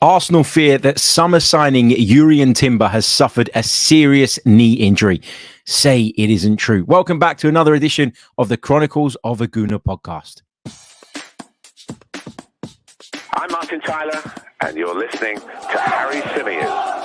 Arsenal fear that summer signing Jurrien Timber has suffered a serious knee injury. Say it isn't true. Welcome back to another edition of the Chronicles of a Gooner podcast. I'm Martin Tyler, and you're listening to Harry Symeou.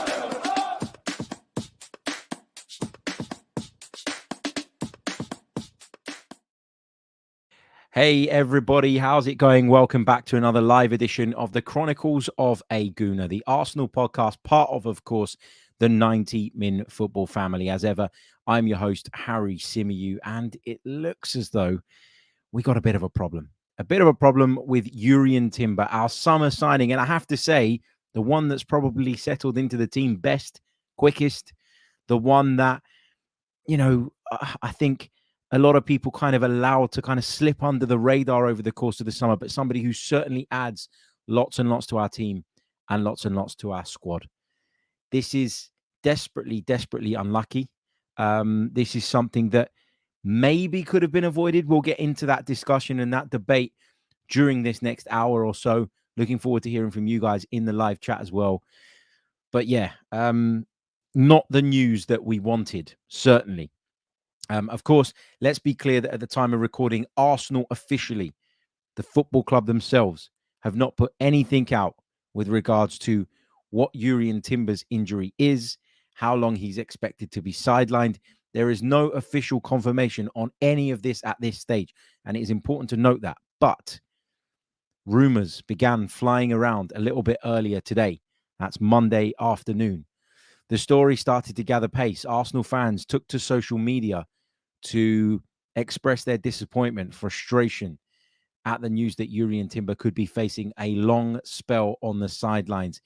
Hey everybody, how's it going? Welcome back to another live edition of the Chronicles of a Gooner, the Arsenal podcast, part of course, the 90 Min football family. As ever, I'm your host, Harry Symeou, and it looks as though we got a bit of a problem. A bit of a problem with Jurrien Timber, our summer signing. And I have to say, the one that's probably settled into the team best, quickest, the one that, I think a lot of people kind of allowed to kind of slip under the radar over the course of the summer, but somebody who certainly adds lots and lots to our team and lots to our squad. This is desperately unlucky. This is something that maybe could have been avoided. We'll get into that discussion and that debate during this next hour or so. Looking forward to hearing from you guys in the live chat as well. But yeah, not the news that we wanted, certainly. Of course, let's be clear that at the time of recording, Arsenal officially, the football club themselves, have not put anything out with regards to what Jurrien Timber's injury is, how long he's expected to be sidelined. There is no official confirmation on any of this at this stage, and it is important to note that. But rumours began flying around a little bit earlier today. That's Monday afternoon. The story started to gather pace. Arsenal fans took to social media to express their disappointment, frustration at the news that Jurrien Timber could be facing a long spell on the sidelines.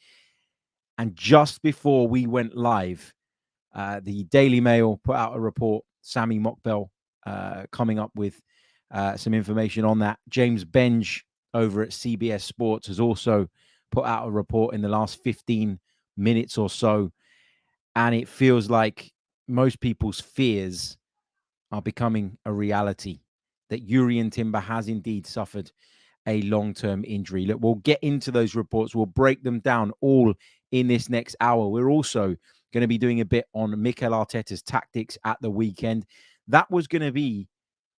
And just before we went live, the Daily Mail put out a report, Sammy Mockbell coming up with some information on that. James Benge over at CBS Sports has also put out a report in the last 15 minutes or so. And it feels like most people's fears are becoming a reality, that Jurrien Timber has indeed suffered a long-term injury. Look, we'll get into those reports. We'll break them down all in this next hour. We're also going to be doing a bit on Mikel Arteta's tactics at the weekend. That was going to be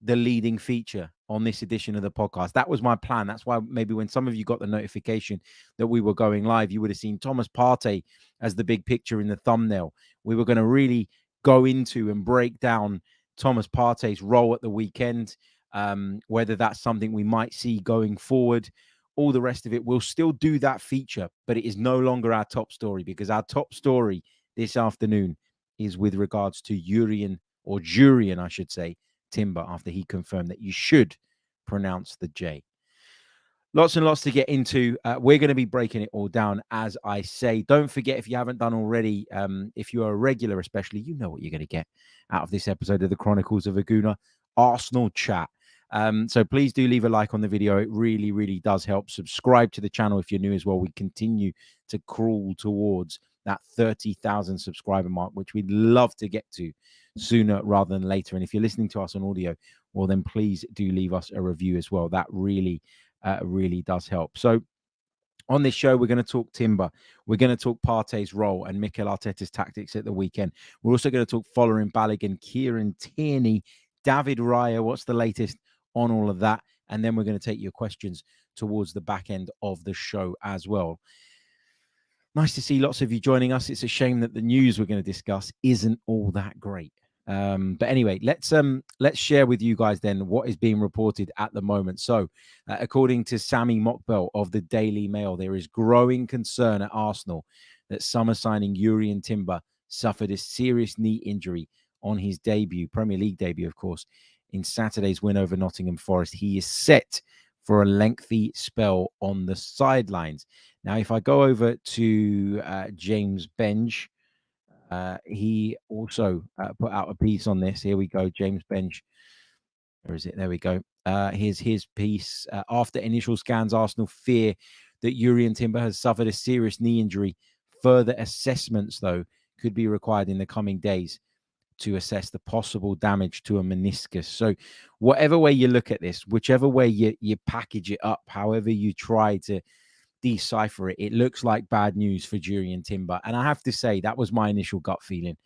the leading feature on this edition of the podcast. That was my plan. That's why maybe when some of you got the notification that we were going live, you would have seen Thomas Partey as the big picture in the thumbnail. We were going to really go into and break down Thomas Partey's role at the weekend, whether that's something we might see going forward, all the rest of it. We'll still do that feature, but it is no longer our top story, because our top story this afternoon is with regards to Jurrien, I should say, Timber, after he confirmed that you should pronounce the J. Lots and lots to get into. We're going to be breaking it all down, as I say. Don't forget, if you haven't done already, if you're a regular especially, you know what you're going to get out of this episode of the Chronicles of a Gooner, Arsenal chat. So please do leave a like on the video. It really does help. Subscribe to the channel if you're new as well. We continue to crawl towards that 30,000 subscriber mark, which we'd love to get to sooner rather than later. And if you're listening to us on audio, well, then please do leave us a review as well. That really does help. So on this show, we're going to talk Timber. We're going to talk Partey's role and Mikel Arteta's tactics at the weekend. We're also going to talk Folarin Balogun, Kieran Tierney, David Raya. What's the latest on all of that? And then we're going to take your questions towards the back end of the show as well. Nice to see lots of you joining us. It's a shame that the news we're going to discuss isn't all that great. But anyway, let's share with you guys then what is being reported at the moment. So, according to Sammy Mockbell of the Daily Mail, there is growing concern at Arsenal that summer signing Jurrien Timber suffered a serious knee injury on his debut, Premier League debut, of course, in Saturday's win over Nottingham Forest. He is set for a lengthy spell on the sidelines. Now, if I go over to James Benge, he also put out a piece on this. Here we go, James Benge. Where is it? There we go. Here's his piece. After initial scans, Arsenal fear that Jurrien Timber has suffered a serious knee injury. Further assessments, though, could be required in the coming days to assess the possible damage to a meniscus. So whatever way you look at this, whichever way you package it up, however you try to decipher it, it looks like bad news for Jurrien Timber. And I have to say, that was my initial gut feeling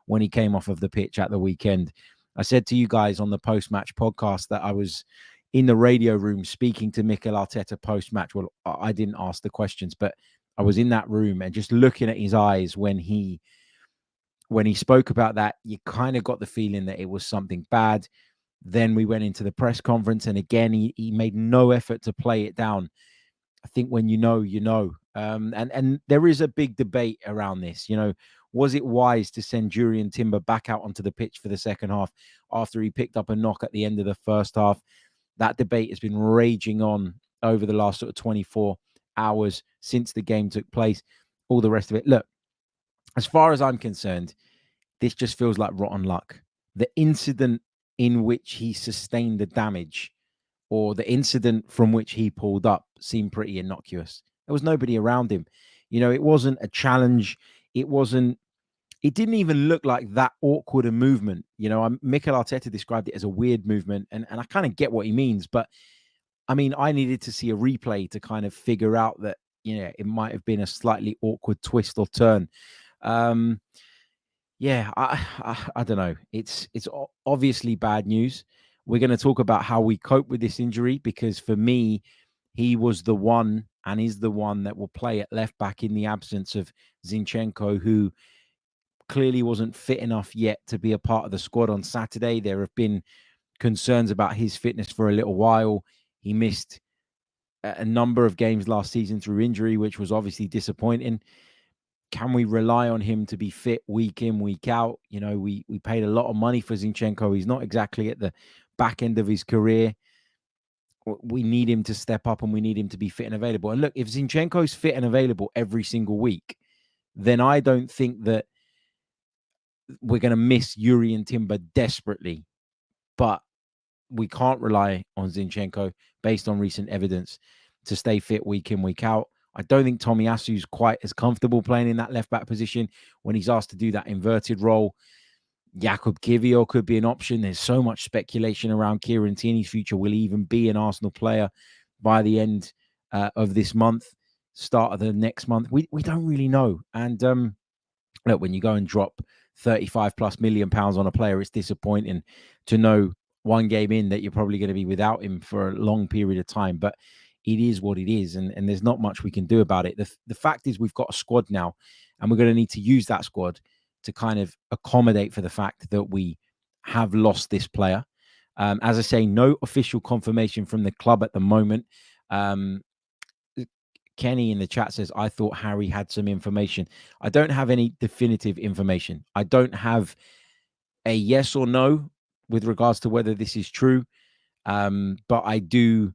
when he came off of the pitch at the weekend. I said to you guys on the post-match podcast that I was in the radio room speaking to Mikel Arteta post-match. Well, I didn't ask the questions, but I was in that room and just looking at his eyes when he spoke about that, you kind of got the feeling that it was something bad. Then we went into the press conference, and again, he made no effort to play it down. I think when you know, you know. And there is a big debate around this. You know, was it wise to send Jurrien Timber back out onto the pitch for the second half after he picked up a knock at the end of the first half? That debate has been raging on over the last sort of 24 hours since the game took place. All the rest of it. Look, as far as I'm concerned, this just feels like rotten luck. The incident in which he sustained the damage, or the incident from which he pulled up, seemed pretty innocuous. There was nobody around him. You know, it wasn't a challenge. It didn't even look like that awkward a movement. You know, Mikel Arteta described it as a weird movement, and I kind of get what he means. But, I mean, I needed to see a replay to kind of figure out that, you know, it might have been a slightly awkward twist or turn. Yeah, I don't know. It's obviously bad news. We're going to talk about how we cope with this injury, because for me, he was the one and is the one that will play at left back in the absence of Zinchenko, who clearly wasn't fit enough yet to be a part of the squad on Saturday. There have been concerns about his fitness for a little while. He missed a number of games last season through injury, which was obviously disappointing. Can we rely on him to be fit week in, week out? You know, we paid a lot of money for Zinchenko. He's not exactly at the back end of his career. We need him to step up, and we need him to be fit and available. And look, if Zinchenko's fit and available every single week, then I don't think that we're going to miss Jurrien Timber desperately. But we can't rely on Zinchenko, based on recent evidence, to stay fit week in, week out. I don't think Tomiyasu's quite as comfortable playing in that left-back position when he's asked to do that inverted role. Jakub Kiwior could be an option. There's so much speculation around Kieran Tierney's future. Will he even be an Arsenal player by the end of this month, start of the next month? We don't really know. And look, when you go and drop 35 plus million pounds on a player, it's disappointing to know one game in that you're probably going to be without him for a long period of time. But it is what it is, and there's not much we can do about it. The fact is, we've got a squad now, and we're going to need to use that squad to kind of accommodate for the fact that we have lost this player. As I say, no official confirmation from the club at the moment. Kenny in the chat says, I thought Harry had some information. I don't have any definitive information. I don't have a yes or no with regards to whether this is true. But I do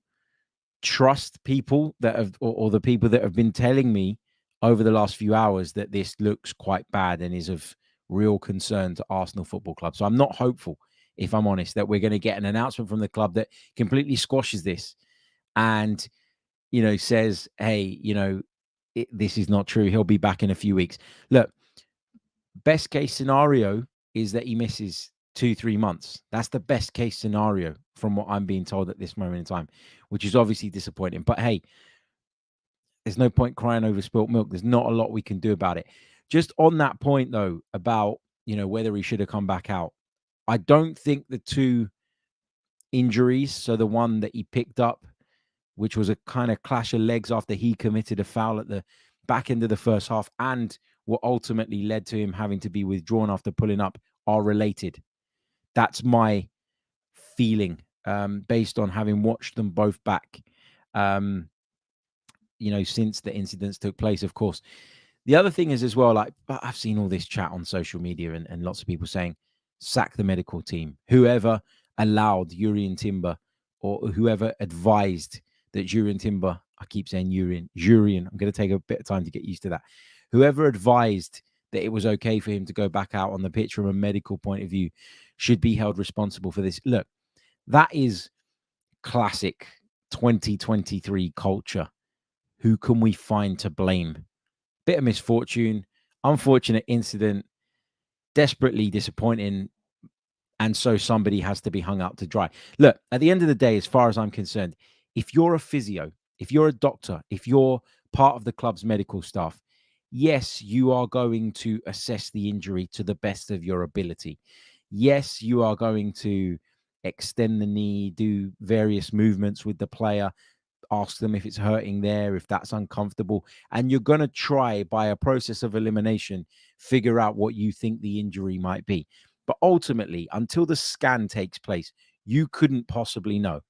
trust people that have, or the people that have been telling me over the last few hours that this looks quite bad and is of real concern to Arsenal Football Club. So I'm not hopeful, if I'm honest, that we're going to get an announcement from the club that completely squashes this and, you know, says, hey, you know, this is not true. He'll be back in a few weeks. Look, best case scenario is that he misses 2-3 months. That's the best case scenario from what I'm being told at this moment in time, which is obviously disappointing. But hey, there's no point crying over spilt milk. There's not a lot we can do about it. Just on that point, though, about, you know, whether he should have come back out, I don't think the two injuries, so the one that he picked up, which was a kind of clash of legs after he committed a foul at the back end of the first half, and what ultimately led to him having to be withdrawn after pulling up, are related. That's my feeling, based on having watched them both back, you know, since the incidents took place, of course. The other thing is as well, like, I've seen all this chat on social media and lots of people saying, sack the medical team. Whoever allowed Jurrien Timber, or whoever advised that Jurrien Timber, I keep saying Jurrien, I'm going to take a bit of time to get used to that. Whoever advised that it was okay for him to go back out on the pitch from a medical point of view should be held responsible for this. Look, that is classic 2023 culture. Who can we find to blame? Bit of misfortune, unfortunate incident, desperately disappointing, and so somebody has to be hung out to dry. Look, at the end of the day, as far as I'm concerned, if you're a physio if you're a doctor, if you're part of the club's medical staff, yes, you are going to assess the injury to the best of your ability. Yes, you are going to extend the knee, do various movements with the player, ask them if it's hurting there, if that's uncomfortable. And you're going to try, by a process of elimination, figure out what you think the injury might be. But ultimately, until the scan takes place, you couldn't possibly know.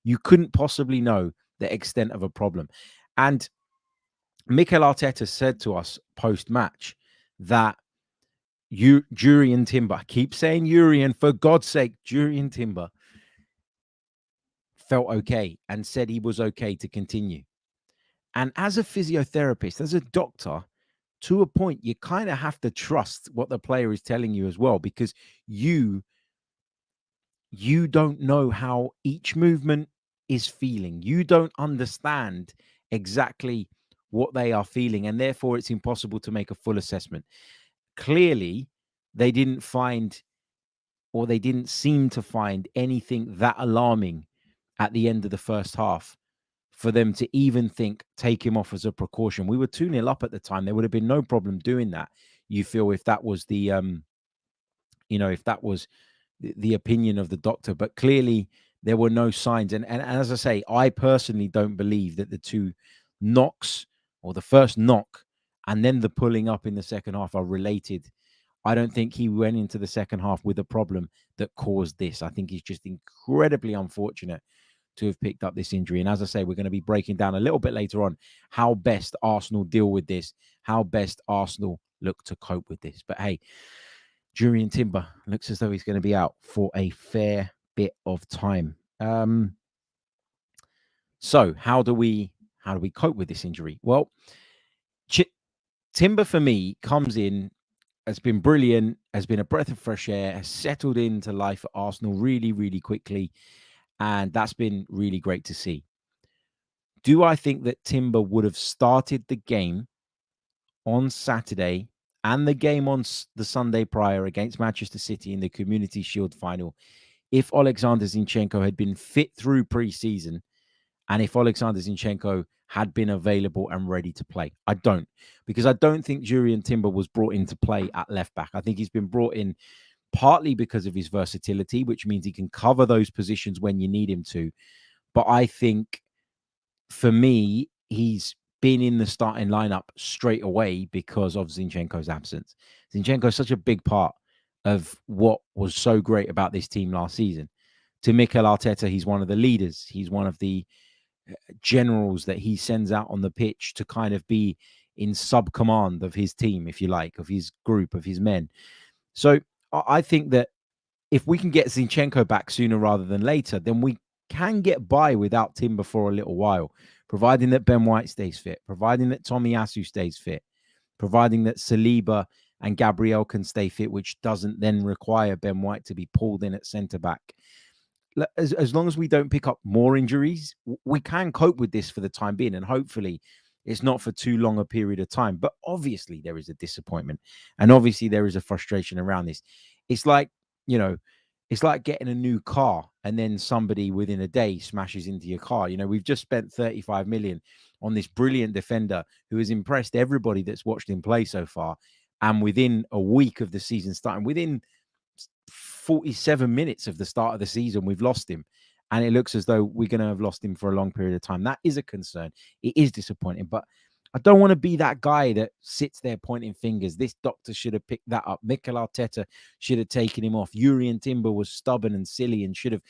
You couldn't possibly know the extent of a problem. And Mikel Arteta said to us post-match that Jurrien Timber, I keep saying Jurrien, for God's sake, Jurrien Timber felt okay and said he was okay to continue. And as a physiotherapist, as a doctor, to a point, you kind of have to trust what the player is telling you as well, because you don't know how each movement is feeling. You don't understand exactly what they are feeling, and therefore it's impossible to make a full assessment. Clearly, they didn't find, or they didn't seem to find, anything that alarming at the end of the first half for them to even think take him off as a precaution. We were 2-0 up at the time. There would have been no problem doing that, you feel, if that was the if that was the opinion of the doctor. But clearly there were no signs. And as I say, I personally don't believe that the two knocks, or the first knock and then the pulling up in the second half, are related. I don't think he went into the second half with a problem that caused this. I think he's just incredibly unfortunate to have picked up this injury. And as I say, we're going to be breaking down a little bit later on how best Arsenal deal with this, how best Arsenal look to cope with this. But hey, Jurrien Timber looks as though he's going to be out for a fair bit of time. So how do we cope with this injury? Well, Timber for me comes in, has been brilliant, has been a breath of fresh air, has settled into life at Arsenal really, really quickly. And that's been really great to see. Do I think that Timber would have started the game on Saturday and the game on the Sunday prior against Manchester City in the Community Shield final if Alexander Zinchenko had been fit through pre-season, and if Alexander Zinchenko had been available and ready to play? I don't, because I don't think Jurrien Timber was brought in to play at left back. I think he's been brought in partly because of his versatility, which means he can cover those positions when you need him to. But I think, for me, he's been in the starting lineup straight away because of Zinchenko's absence. Zinchenko is such a big part of what was so great about this team last season. To Mikel Arteta, he's one of the leaders. He's one of the generals that he sends out on the pitch to kind of be in sub-command of his team, if you like, of his group, of his men. So I think that if we can get Zinchenko back sooner rather than later, then we can get by without Timber for a little while, providing that Ben White stays fit, providing that Tomiyasu stays fit, providing that Saliba and Gabriel can stay fit, which doesn't then require Ben White to be pulled in at centre-back. As long as we don't pick up more injuries, we can cope with this for the time being, and hopefully it's not for too long a period of time. But obviously there is a disappointment, and obviously there is a frustration around this. It's like, it's like getting a new car and then somebody within a day smashes into your car. We've just spent 35 million on this brilliant defender who has impressed everybody that's watched him play so far. And within a week of the season starting, within 47 minutes of the start of the season, we've lost him. And it looks as though we're going to have lost him for a long period of time. That is a concern. It is disappointing, but I don't want to be that guy that sits there pointing fingers. This doctor should have picked that up. Mikel Arteta should have taken him off. Jurrien Timber was stubborn and silly and should have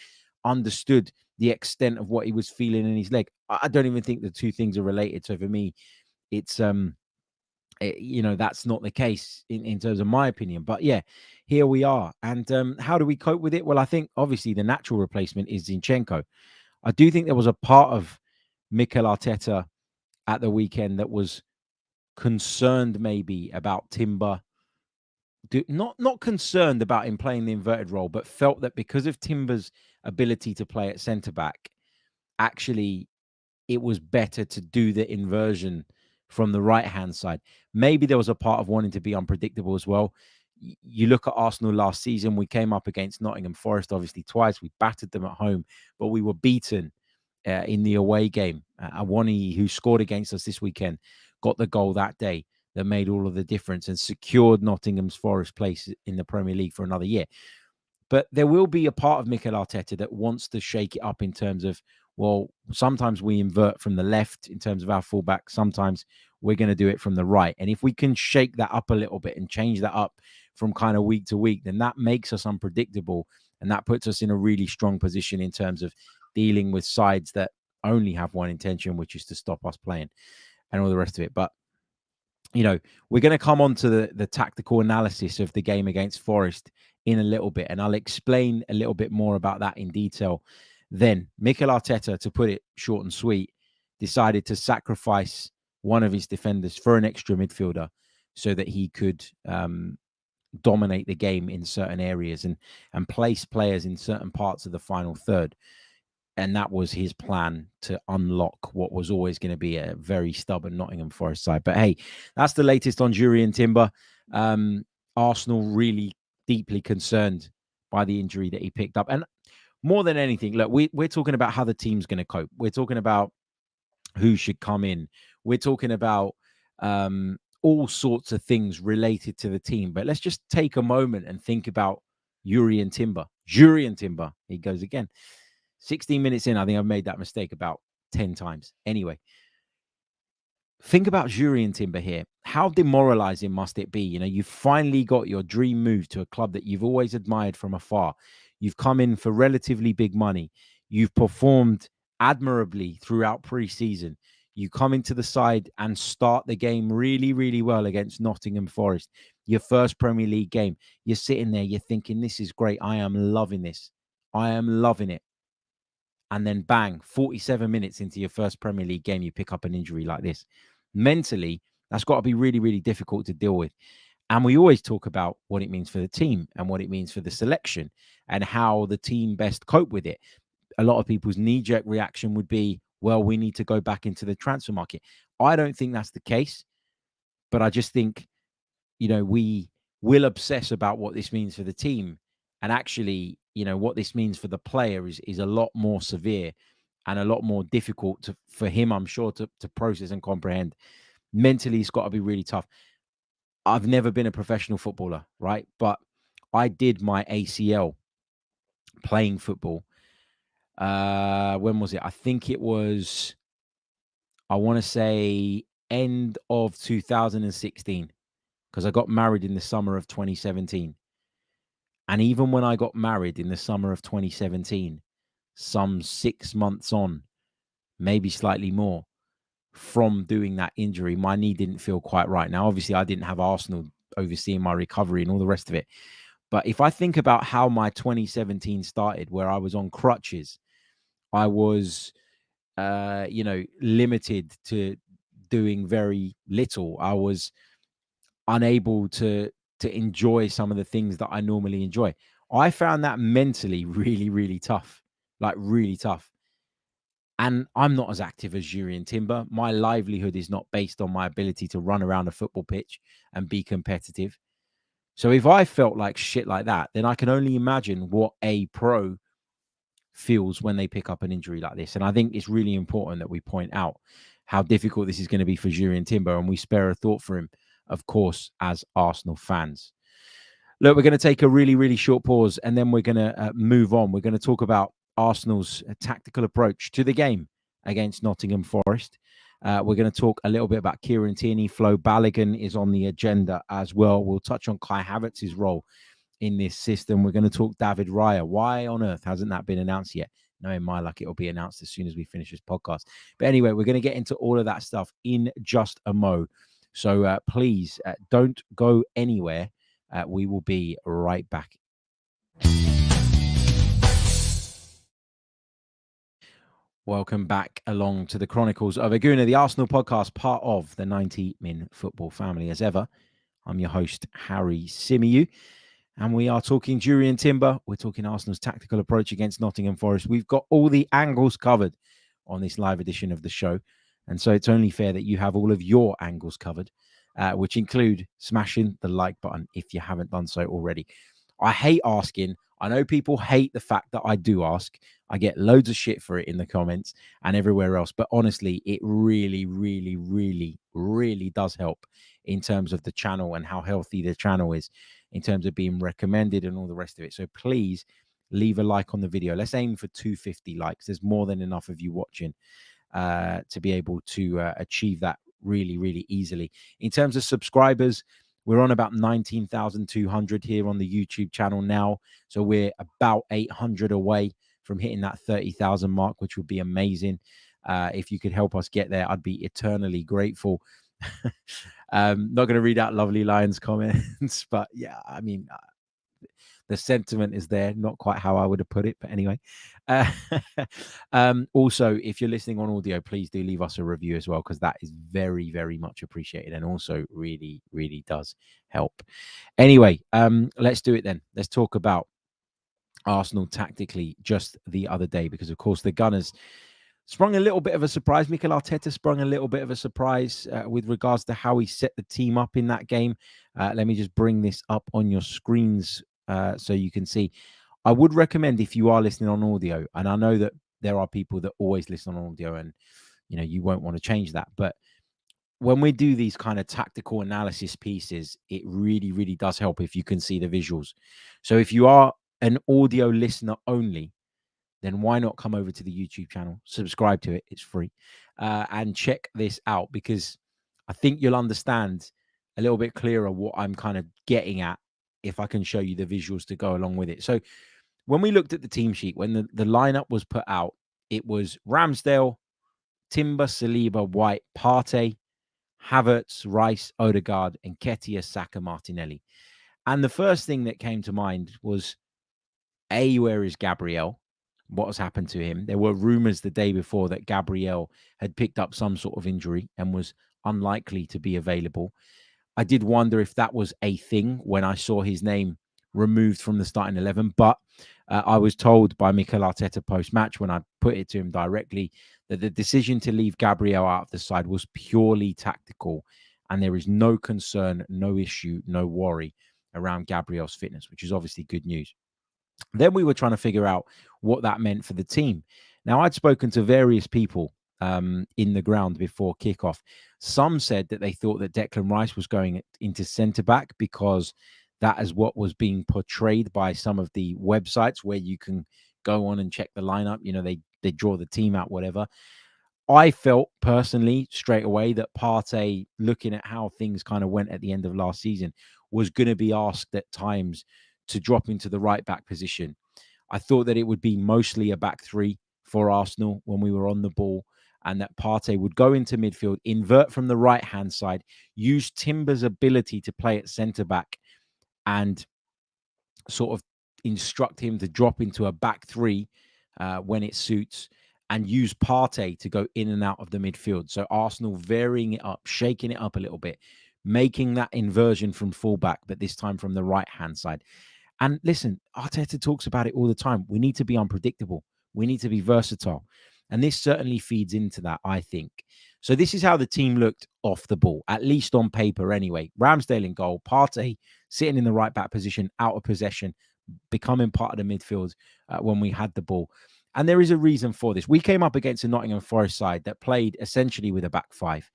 understood the extent of what he was feeling in his leg. I don't even think the two things are related. So for me, it's that's not the case in terms of my opinion. But yeah, here we are. And how do we cope with it? Well, I think obviously the natural replacement is Zinchenko. I do think there was a part of Mikel Arteta at the weekend that was concerned maybe about Timber. Not concerned about him playing the inverted role, but felt that because of Timber's ability to play at centre-back, actually it was better to do the inversion from the right-hand side. Maybe there was a part of wanting to be unpredictable as well. You look at Arsenal last season, we came up against Nottingham Forest, obviously twice. We battered them at home, but we were beaten in the away game. Awani, who scored against us this weekend, got the goal that day that made all of the difference and secured Nottingham's Forest place in the Premier League for another year. But there will be a part of Mikel Arteta that wants to shake it up in terms of, well, sometimes we invert from the left in terms of our fullback. Sometimes we're going to do it from the right. And if we can shake that up a little bit and change that up from kind of week to week, then that makes us unpredictable. And that puts us in a really strong position in terms of dealing with sides that only have one intention, which is to stop us playing and all the rest of it. But, you know, we're going to come on to the tactical analysis of the game against Forest in a little bit, and I'll explain a little bit more about that in detail. Then Mikel Arteta, to put it short and sweet, decided to sacrifice one of his defenders for an extra midfielder so that he could dominate the game in certain areas and place players in certain parts of the final third. And that was his plan to unlock what was always going to be a very stubborn Nottingham Forest side. But hey, that's the latest on Jurrien Timber. Arsenal really deeply concerned by the injury that he picked up. And more than anything, look, we're talking about how the team's going to cope. We're talking about who should come in. We're talking about all sorts of things related to the team. But let's just take a moment and think about Jurrien Timber. Jurrien Timber, he goes again. 16 minutes in, I think I've made that mistake about 10 times. Anyway, think about Jurrien Timber here. How demoralizing must it be? You know, you've finally got your dream move to a club that you've always admired from afar. You've come in for relatively big money. You've performed admirably throughout pre-season. You come into the side and start the game really, really well against Nottingham Forest. Your first Premier League game. You're sitting there, you're thinking, this is great. I am loving this. I am loving it. And then bang, 47 minutes into your first Premier League game, you pick up an injury like this. Mentally, that's got to be really, really difficult to deal with. And we always talk about what it means for the team and what it means for the selection and how the team best cope with it. A lot of people's knee-jerk reaction would be, well, we need to go back into the transfer market. I don't think that's the case, but I just think, you know, we will obsess about what this means for the team. And actually, you know, what this means for the player is a lot more severe and a lot more difficult for him, I'm sure, to process and comprehend. Mentally, it's got to be really tough. I've never been a professional footballer, right? But I did my ACL playing football. When was it? I think it was, I want to say end of 2016, because I got married in the summer of 2017. And even when I got married in the summer of 2017, some 6 months on, maybe slightly more, from doing that injury, my knee didn't feel quite right. Now, obviously, I didn't have Arsenal overseeing my recovery and all the rest of it. But if I think about how my 2017 started, where I was on crutches, I was, limited to doing very little. I was unable to enjoy some of the things that I normally enjoy. I found that mentally really, really tough, like really tough. And I'm not as active as Jurrien Timber. My livelihood is not based on my ability to run around a football pitch and be competitive. So if I felt like shit like that, then I can only imagine what a pro feels when they pick up an injury like this. And I think it's really important that we point out how difficult this is going to be for Jurrien Timber, and we spare a thought for him, of course, as Arsenal fans. Look, we're going to take a really, really short pause, and then we're going to move on. We're going to talk about Arsenal's tactical approach to the game against Nottingham Forest. We're going to talk a little bit about Kieran Tierney. Folarin Balogun is on the agenda as well. We'll touch on Kai Havertz's role in this system. We're going to talk David Raya. Why on earth hasn't that been announced yet? Knowing my luck, it'll be announced as soon as we finish this podcast. But anyway, we're going to get into all of that stuff in just a mo. So please don't go anywhere. We will be right back. Welcome back along to the Chronicles of a Gooner, the Arsenal podcast, part of the 90 Min Football family. As ever, I'm your host, Harry Symeou, and we are talking Jurrien Timber. We're talking Arsenal's tactical approach against Nottingham Forest. We've got all the angles covered on this live edition of the show, and so it's only fair that you have all of your angles covered, which include smashing the like button if you haven't done so already. I hate asking. I know people hate the fact that I do ask. I get loads of shit for it in the comments and everywhere else. But honestly, it really, really, really, really does help in terms of the channel and how healthy the channel is in terms of being recommended and all the rest of it. So please leave a like on the video. Let's aim for 250 likes. There's more than enough of you watching to be able to achieve that really, really easily. In terms of subscribers, we're on about 19,200 here on the YouTube channel now. So we're about 800 away from hitting that 30,000 mark, which would be amazing. If you could help us get there, I'd be eternally grateful. Not going to read out Lovely Lion's comments, but yeah, I mean, the sentiment is there, not quite how I would have put it, but anyway. Also, if you're listening on audio, please do leave us a review as well, because that is very, very much appreciated and also really, really does help. Anyway, let's do it then. Let's talk about Arsenal tactically just the other day, because of course the Gunners sprung a little bit of a surprise. Mikel Arteta sprung a little bit of a surprise with regards to how he set the team up in that game. Let me just bring this up on your screens so you can see. I would recommend, if you are listening on audio, and I know that there are people that always listen on audio and, you know, you won't want to change that. But when we do these kind of tactical analysis pieces, it really, really does help if you can see the visuals. So if you are an audio listener only, then why not come over to the YouTube channel, subscribe to it, it's free, and check this out, because I think you'll understand a little bit clearer what I'm kind of getting at if I can show you the visuals to go along with it. So when we looked at the team sheet, when the lineup was put out, it was Ramsdale, Timber, Saliba, White, Partey, Havertz, Rice, Odegaard, and Nketiah, Saka, Martinelli. And the first thing that came to mind was, where is Gabriel? What has happened to him? There were rumors the day before that Gabriel had picked up some sort of injury and was unlikely to be available. I did wonder if that was a thing when I saw his name removed from the starting 11, but I was told by Mikel Arteta post-match, when I put it to him directly, that the decision to leave Gabriel out of the side was purely tactical, and there is no concern, no issue, no worry around Gabriel's fitness, which is obviously good news. Then we were trying to figure out what that meant for the team. Now, I'd spoken to various people in the ground before kickoff. Some said that they thought that Declan Rice was going into centre-back because that is what was being portrayed by some of the websites where you can go on and check the lineup. You know, they draw the team out, whatever. I felt personally straight away that Partey, looking at how things kind of went at the end of last season, was going to be asked at times to drop into the right back position. I thought that it would be mostly a back three for Arsenal when we were on the ball, and that Partey would go into midfield, invert from the right-hand side, use Timber's ability to play at centre-back and sort of instruct him to drop into a back three when it suits, and use Partey to go in and out of the midfield. So Arsenal varying it up, shaking it up a little bit, making that inversion from fullback, but this time from the right-hand side. And listen, Arteta talks about it all the time. We need to be unpredictable. We need to be versatile. And this certainly feeds into that, I think. So this is how the team looked off the ball, at least on paper anyway. Ramsdale in goal, Partey sitting in the right back position, out of possession, becoming part of the midfield when we had the ball. And there is a reason for this. We came up against a Nottingham Forest side that played essentially with a back five.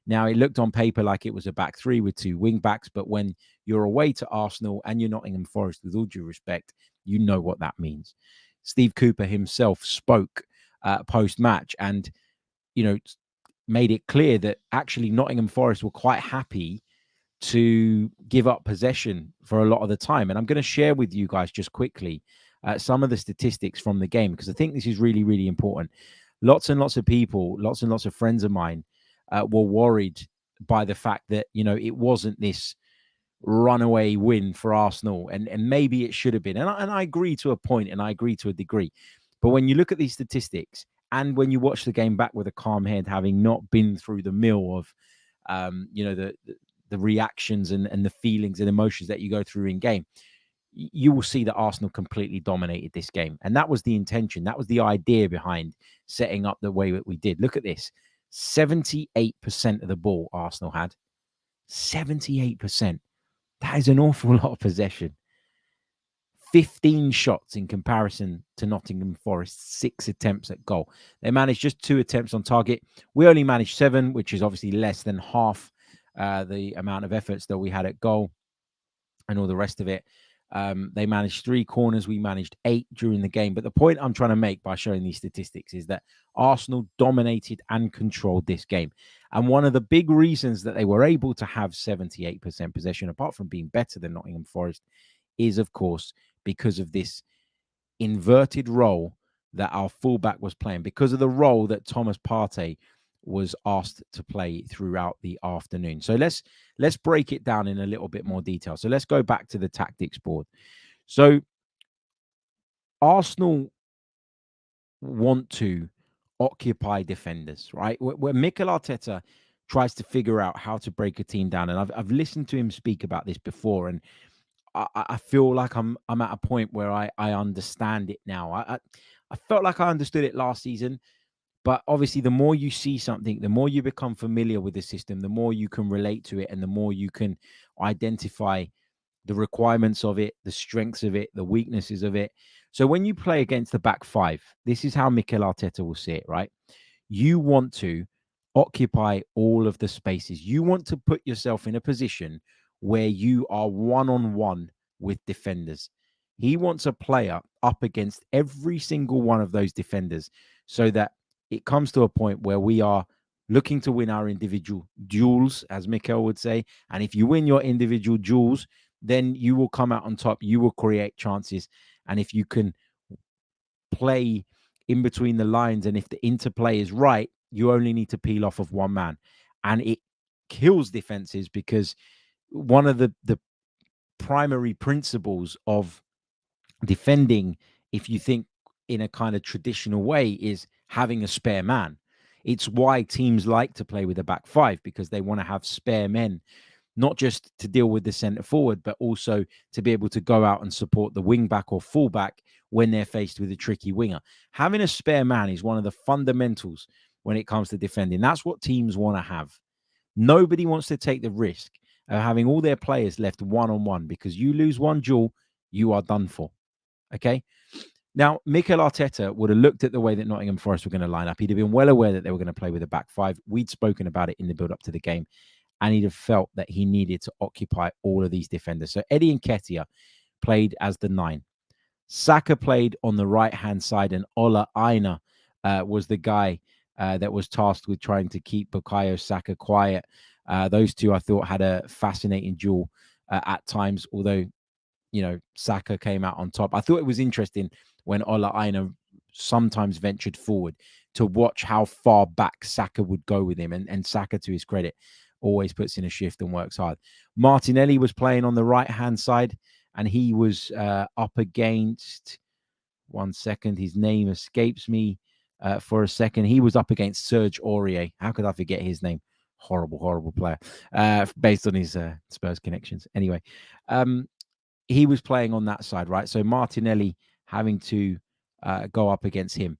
Now, it looked on paper like it was a back three with two wing backs, but when you're away to Arsenal and you're Nottingham Forest, with all due respect, you know what that means. Steve Cooper himself spoke post-match and, you know, made it clear that actually Nottingham Forest were quite happy to give up possession for a lot of the time. And I'm going to share with you guys just quickly some of the statistics from the game, because I think this is really, really important. Lots and lots of people, lots and lots of friends of mine were worried by the fact that, you know, it wasn't this runaway win for Arsenal, and maybe it should have been. And I agree to a point, and I agree to a degree. But when you look at these statistics, and when you watch the game back with a calm head, having not been through the mill of, you know, the reactions and the feelings and emotions that you go through in game, you will see that Arsenal completely dominated this game. And that was the intention. That was the idea behind setting up the way that we did. Look at this. 78% of the ball Arsenal had. 78%. That is an awful lot of possession. 15 shots in comparison to Nottingham Forest's 6 attempts at goal. They managed just 2 attempts on target. We only managed 7, which is obviously less than half the amount of efforts that we had at goal and all the rest of it. They managed 3 corners. We managed 8 during the game. But the point I'm trying to make by showing these statistics is that Arsenal dominated and controlled this game. And one of the big reasons that they were able to have 78% possession, apart from being better than Nottingham Forest, is, of course, because of this inverted role that our fullback was playing, because of the role that Thomas Partey was asked to play throughout the afternoon. So let's break it down in a little bit more detail. So let's go back to the tactics board. So Arsenal want to occupy defenders, right? Where Mikel Arteta tries to figure out how to break a team down, and I've listened to him speak about this before, and I feel like I'm at a point where I understand it now. I felt like I understood it last season, but obviously the more you see something, the more you become familiar with the system, the more you can relate to it, and the more you can identify the requirements of it, the strengths of it, the weaknesses of it. So when you play against the back 5, this is how Mikel Arteta will see it, right? You want to occupy all of the spaces. You want to put yourself in a position where you are one-on-one with defenders. He wants a player up against every single one of those defenders so that it comes to a point where we are looking to win our individual duels, as Mikel would say. And if you win your individual duels, then you will come out on top. You will create chances. And if you can play in between the lines, and if the interplay is right, you only need to peel off of one man. And it kills defenses, because one of the primary principles of defending, if you think in a kind of traditional way, is having a spare man. It's why teams like to play with a back 5, because they want to have spare men, not just to deal with the centre forward, but also to be able to go out and support the wing back or full back when they're faced with a tricky winger. Having a spare man is one of the fundamentals when it comes to defending. That's what teams want to have. Nobody wants to take the risk of having all their players left one-on-one, because you lose one duel, you are done for. Okay? Now, Mikel Arteta would have looked at the way that Nottingham Forest were going to line up. He'd have been well aware that they were going to play with a back 5. We'd spoken about it in the build-up to the game, and he'd have felt that he needed to occupy all of these defenders. So Eddie Nketiah played as the 9. Saka played on the right-hand side, and Ola Aina was the guy that was tasked with trying to keep Bukayo Saka quiet. Those two, I thought, had a fascinating duel at times, although, Saka came out on top. I thought it was interesting when Ola Aina sometimes ventured forward to watch how far back Saka would go with him. And Saka, to his credit, always puts in a shift and works hard. Martinelli was playing on the right-hand side, and he was up against, one second, his name escapes me for a second. He was up against Serge Aurier. How could I forget his name? Horrible player, based on his Spurs connections. Anyway, he was playing on that side, right? So Martinelli having to go up against him.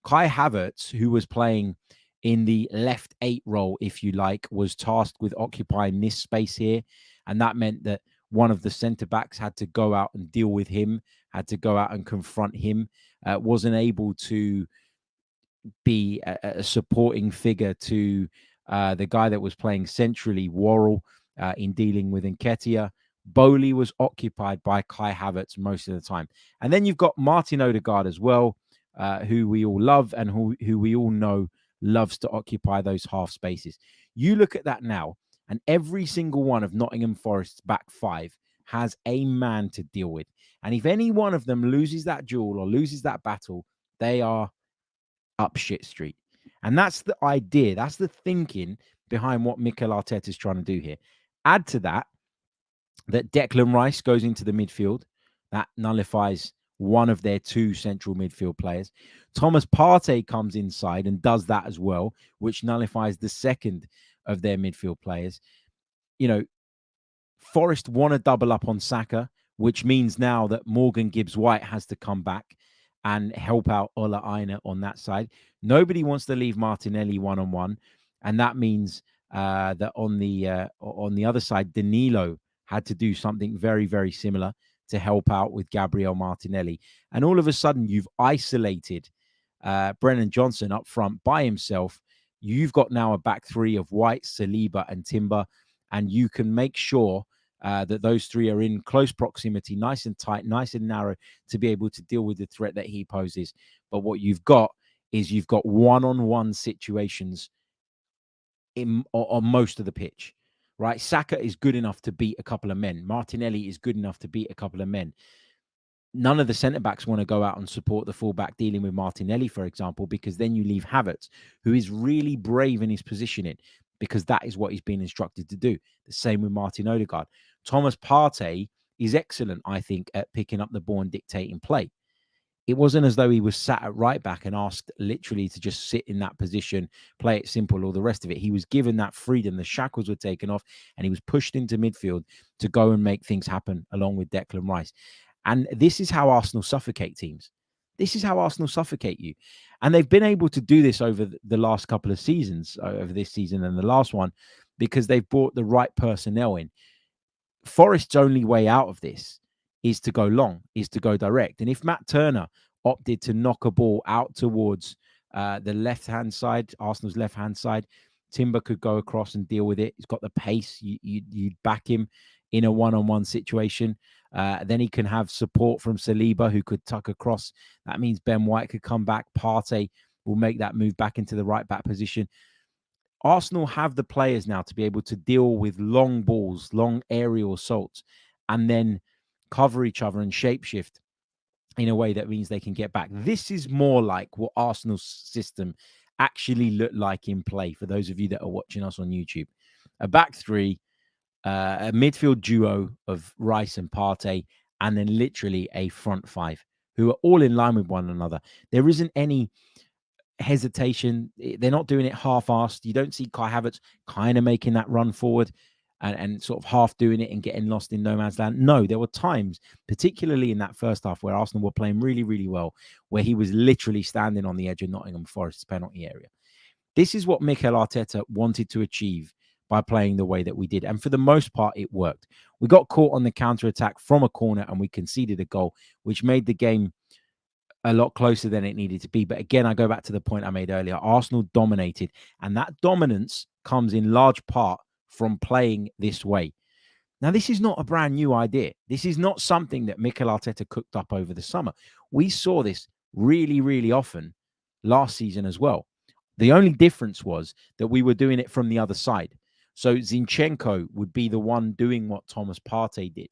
Kai Havertz, who was playing in the left 8 role, if you like, was tasked with occupying this space here. And that meant that one of the centre-backs had to go out and deal with him, had to go out and confront him, wasn't able to be a supporting figure to the guy that was playing centrally, Worrell, in dealing with Nketiah. Bowley was occupied by Kai Havertz most of the time. And then you've got Martin Odegaard as well, who we all love and who we all know loves to occupy those half spaces. You look at that now, and every single one of Nottingham Forest's back 5 has a man to deal with. And if any one of them loses that duel or loses that battle, they are up shit street. And that's the idea. That's the thinking behind what Mikel Arteta is trying to do here. Add to that Declan Rice goes into the midfield. That nullifies one of their 2 central midfield players. Thomas Partey comes inside and does that as well, which nullifies the second of their midfield players. Forest want to double up on Saka, which means now that Morgan Gibbs-White has to come back and help out Ola Aina on that side. Nobody wants to leave Martinelli one-on-one, and that means that on the other side, Danilo had to do something very, very similar to help out with Gabriel Martinelli. And all of a sudden, you've isolated Brennan Johnson up front by himself. You've got now a back three of White, Saliba, and Timber, and you can make sure that those three are in close proximity, nice and tight, nice and narrow, to be able to deal with the threat that he poses. But what you've got is you've got one-on-one situations on most of the pitch, right? Saka is good enough to beat a couple of men. Martinelli is good enough to beat a couple of men. None of the centre-backs want to go out and support the full-back dealing with Martinelli, for example, because then you leave Havertz, who is really brave in his positioning, because that is what he's been instructed to do. The same with Martin Odegaard. Thomas Partey is excellent, I think, at picking up the ball and dictating play. It wasn't as though he was sat at right back and asked literally to just sit in that position, play it simple, all the rest of it. He was given that freedom. The shackles were taken off and he was pushed into midfield to go and make things happen along with Declan Rice. And this is how Arsenal suffocate teams. This is how Arsenal suffocate you. And they've been able to do this over the last couple of seasons, over this season and the last one, because they've brought the right personnel in. Forest's only way out of this is to go long, is to go direct. And if Matt Turner opted to knock a ball out towards the left-hand side, Arsenal's left-hand side, Timber could go across and deal with it. He's got the pace. You'd back him in a one-on-one situation. Then he can have support from Saliba, who could tuck across. That means Ben White could come back. Partey will make that move back into the right-back position. Arsenal have the players now to be able to deal with long balls, long aerial assaults, and then cover each other and shapeshift in a way that means they can get back. This is more like what Arsenal's system actually looked like in play, for those of you that are watching us on YouTube. A back three, a midfield duo of Rice and Partey, and then literally a front five who are all in line with one another. There isn't any hesitation. They're not doing it half-assed. You don't see Kai Havertz kind of making that run forward and sort of half doing it and getting lost in no man's land. No, there were times, particularly in that first half, where Arsenal were playing really, really well, where he was literally standing on the edge of Nottingham Forest's penalty area. This is what Mikel Arteta wanted to achieve by playing the way that we did. And for the most part, it worked. We got caught on the counter-attack from a corner and we conceded a goal, which made the game a lot closer than it needed to be. But again, I go back to the point I made earlier. Arsenal dominated, and that dominance comes in large part from playing this way. Now, this is not a brand new idea. This is not something that Mikel Arteta cooked up over the summer. We saw this really, really often last season as well. The only difference was that we were doing it from the other side. So Zinchenko would be the one doing what Thomas Partey did.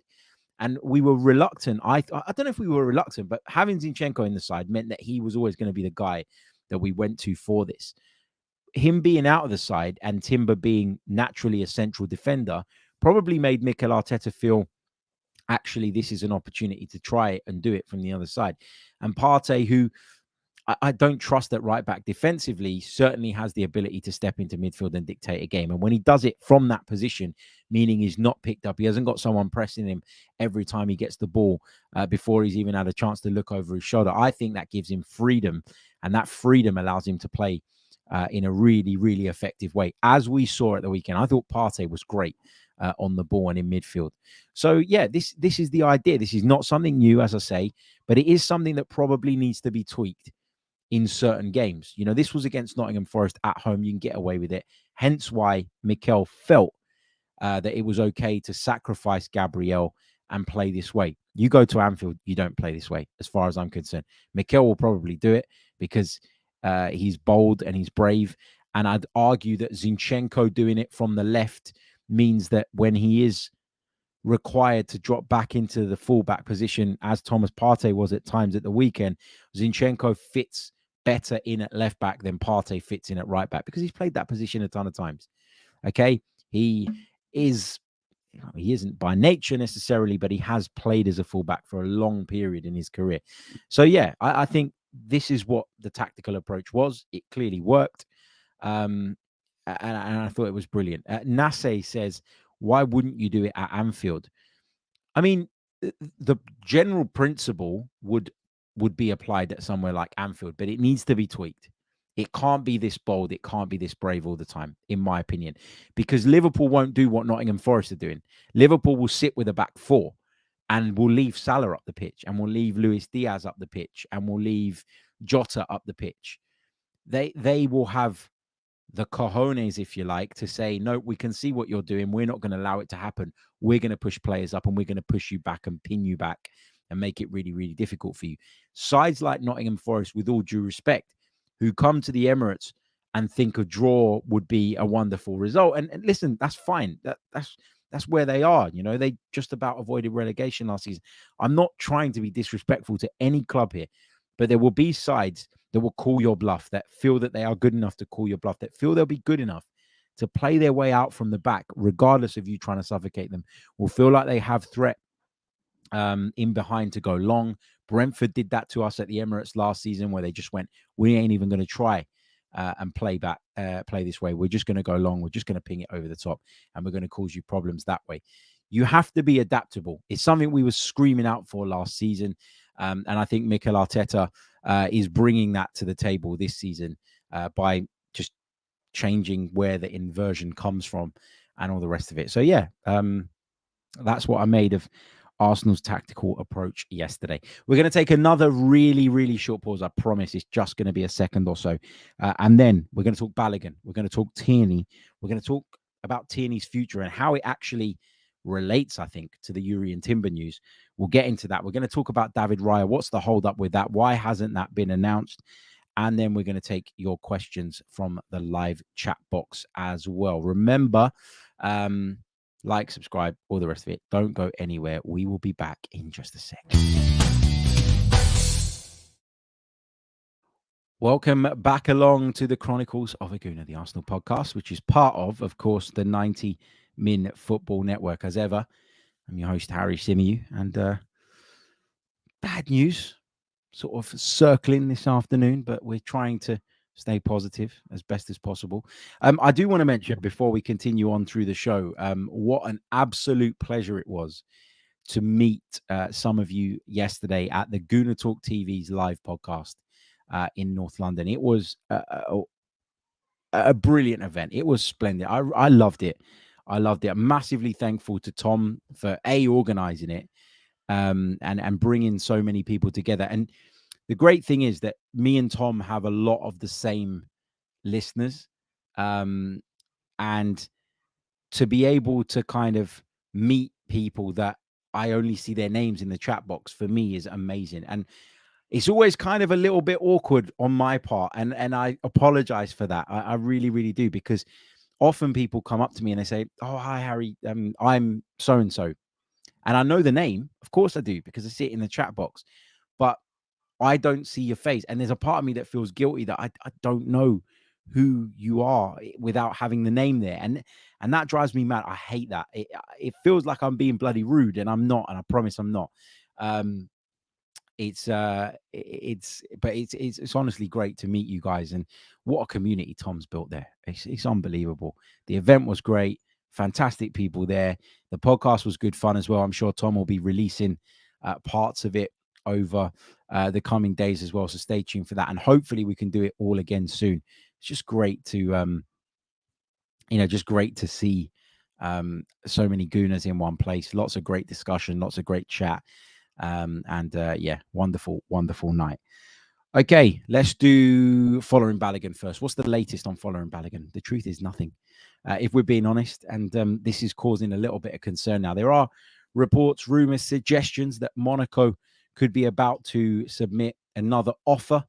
And we were reluctant. I don't know if we were reluctant, but having Zinchenko in the side meant that he was always going to be the guy that we went to for this. Him being out of the side and Timber being naturally a central defender probably made Mikel Arteta feel, actually, this is an opportunity to try it and do it from the other side. And Partey, who I don't trust at right back defensively, certainly has the ability to step into midfield and dictate a game. And when he does it from that position, meaning he's not picked up, he hasn't got someone pressing him every time he gets the ball before he's even had a chance to look over his shoulder, I think that gives him freedom. And that freedom allows him to play in a really, really effective way. As we saw at the weekend, I thought Partey was great on the ball and in midfield. So, yeah, this is the idea. This is not something new, as I say, but it is something that probably needs to be tweaked in certain games. You know, this was against Nottingham Forest at home. You can get away with it. Hence why Mikel felt that it was okay to sacrifice Gabriel and play this way. You go to Anfield, you don't play this way, as far as I'm concerned. Mikel will probably do it because he's bold and he's brave. And I'd argue that Zinchenko doing it from the left means that when he is required to drop back into the fullback position, as Thomas Partey was at times at the weekend, Zinchenko fits better in at left back than Partey fits in at right back, because he's played that position a ton of times. Okay, he isn't by nature necessarily, but he has played as a fullback for a long period in his career. So yeah, I think this is what the tactical approach was. It clearly worked, and I thought it was brilliant. Nase says, why wouldn't you do it at Anfield? I mean, the general principle would be applied at somewhere like Anfield, but it needs to be tweaked. It can't be this bold. It can't be this brave all the time, in my opinion, because Liverpool won't do what Nottingham Forest are doing. Liverpool will sit with a back four and we'll leave Salah up the pitch, and we'll leave Luis Diaz up the pitch, and we'll leave Jota up the pitch. They will have the cojones, if you like, to say, no, we can see what you're doing. We're not going to allow it to happen. We're going to push players up, and we're going to push you back and pin you back and make it really, really difficult for you. Sides like Nottingham Forest, with all due respect, who come to the Emirates and think a draw would be a wonderful result. And listen, that's fine. That's where they are. You know, they just about avoided relegation last season. I'm not trying to be disrespectful to any club here, but there will be sides that will call your bluff, that feel that they are good enough to call your bluff, that feel they'll be good enough to play their way out from the back, regardless of you trying to suffocate them, will feel like they have threat in behind to go long. Brentford did that to us at the Emirates last season, where they just went, we ain't even going to try and play this way. We're just going to go long. We're just going to ping it over the top, and we're going to cause you problems that way. You have to be adaptable. It's something we were screaming out for last season. And I think Mikel Arteta is bringing that to the table this season by just changing where the inversion comes from and all the rest of it. So, yeah, that's what I made of Arsenal's tactical approach yesterday. We're going to take another really, really short pause. I promise it's just going to be a second or so. And then we're going to talk Balogun. We're going to talk Tierney. We're going to talk about Tierney's future and how it actually relates, I think, to the Jurrien Timber news. We'll get into that. We're going to talk about David Raya. What's the hold up with that? Why hasn't that been announced? And then we're going to take your questions from the live chat box as well. Remember, like, subscribe, all the rest of it. Don't go anywhere. We will be back in just a sec. Welcome back along to the Chronicles of a Gooner, the Arsenal podcast, which is part of course, the 90 Min Football Network. As ever, I'm your host, Harry Symeou, and bad news sort of circling this afternoon, but we're trying to stay positive as best as possible. I do want to mention, before we continue on through the show, what an absolute pleasure it was to meet some of you yesterday at the Gooner Talk TV's live podcast in North London. It was a brilliant event. It was splendid. I loved it. I loved it. I'm massively thankful to Tom for organizing it and bringing so many people together. And the great thing is that me and Tom have a lot of the same listeners, and to be able to kind of meet people that I only see their names in the chat box, for me, is amazing. And it's always kind of a little bit awkward on my part, and I apologize for that. I really, really do, because often people come up to me and they say, "Oh, hi, Harry. I'm so-and-so." And I know the name. Of course I do, because I see it in the chat box. But I don't see your face. And there's a part of me that feels guilty that I don't know who you are without having the name there. And that drives me mad. I hate that. It feels like I'm being bloody rude, and I'm not. And I promise I'm not. It's honestly great to meet you guys, and what a community Tom's built there. It's unbelievable. The event was great. Fantastic people there. The podcast was good fun as well. I'm sure Tom will be releasing parts of it over the coming days as well. So stay tuned for that. And hopefully we can do it all again soon. It's just great to, just great to see so many Gooners in one place. Lots of great discussion, lots of great chat. Yeah, wonderful, wonderful night. Okay, let's do Folarin Balogun first. What's the latest on Folarin Balogun? The truth is nothing, if we're being honest. And this is causing a little bit of concern now. There are reports, rumors, suggestions that Monaco could be about to submit another offer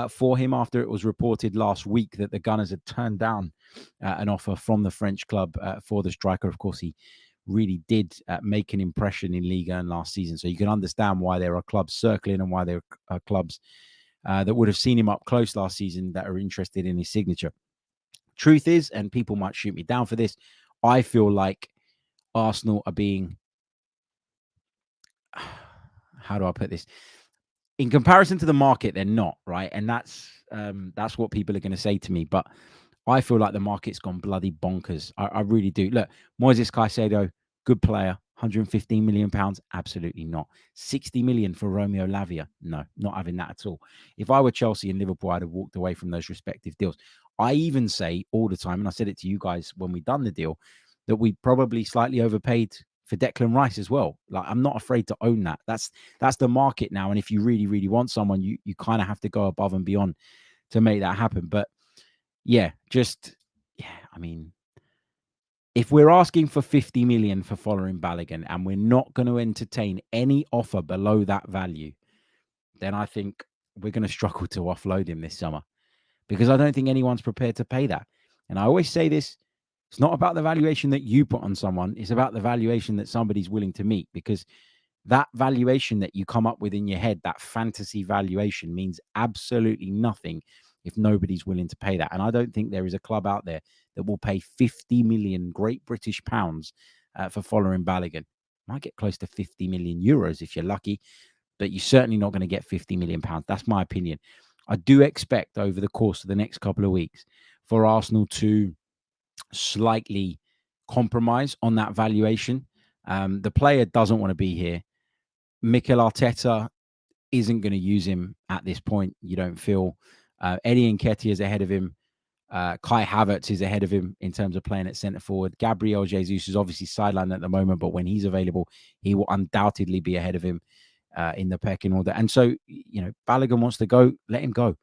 for him, after it was reported last week that the Gunners had turned down an offer from the French club for the striker. Of course, he really did make an impression in Ligue 1 last season. So you can understand why there are clubs circling, and why there are clubs that would have seen him up close last season that are interested in his signature. Truth is, and people might shoot me down for this, I feel like Arsenal are being, how do I put this? In comparison to the market, they're not, right? And that's what people are going to say to me. But I feel like the market's gone bloody bonkers. I really do. Look, Moises Caicedo, good player, £115 million. Absolutely not. 60 million for Romeo Lavia. No, not having that at all. If I were Chelsea and Liverpool, I'd have walked away from those respective deals. I even say all the time, and I said it to you guys when we done the deal, that we probably slightly overpaid for Declan Rice as well. Like, I'm not afraid to own that. That's the market now. And if you really, really want someone, you kind of have to go above and beyond to make that happen. But I mean, if we're asking for 50 million for Folarin Balogun and we're not going to entertain any offer below that value, then I think we're going to struggle to offload him this summer, because I don't think anyone's prepared to pay that. And I always say this, it's not about the valuation that you put on someone. It's about the valuation that somebody's willing to meet, because that valuation that you come up with in your head, that fantasy valuation, means absolutely nothing if nobody's willing to pay that. And I don't think there is a club out there that will pay 50 million Great British pounds for Folarin Balogun. Might get close to 50 million euros if you're lucky, but you're certainly not going to get 50 million pounds. That's my opinion. I do expect over the course of the next couple of weeks for Arsenal to slightly compromise on that valuation. The player doesn't want to be here. Mikel Arteta isn't going to use him at this point, you don't feel. Eddie Nketiah is ahead of him. Kai Havertz is ahead of him in terms of playing at centre forward. Gabriel Jesus is obviously sidelined at the moment, but when he's available, he will undoubtedly be ahead of him in the pecking order. And so, Balogun wants to go, let him go.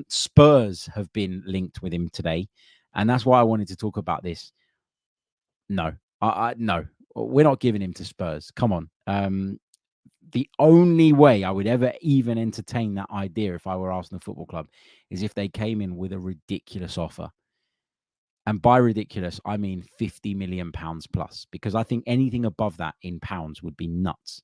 Spurs have been linked with him today, and that's why I wanted to talk about this. No, no, we're not giving him to Spurs. Come on. The only way I would ever even entertain that idea if I were Arsenal Football Club is if they came in with a ridiculous offer. And by ridiculous, I mean 50 million pounds plus, because I think anything above that in pounds would be nuts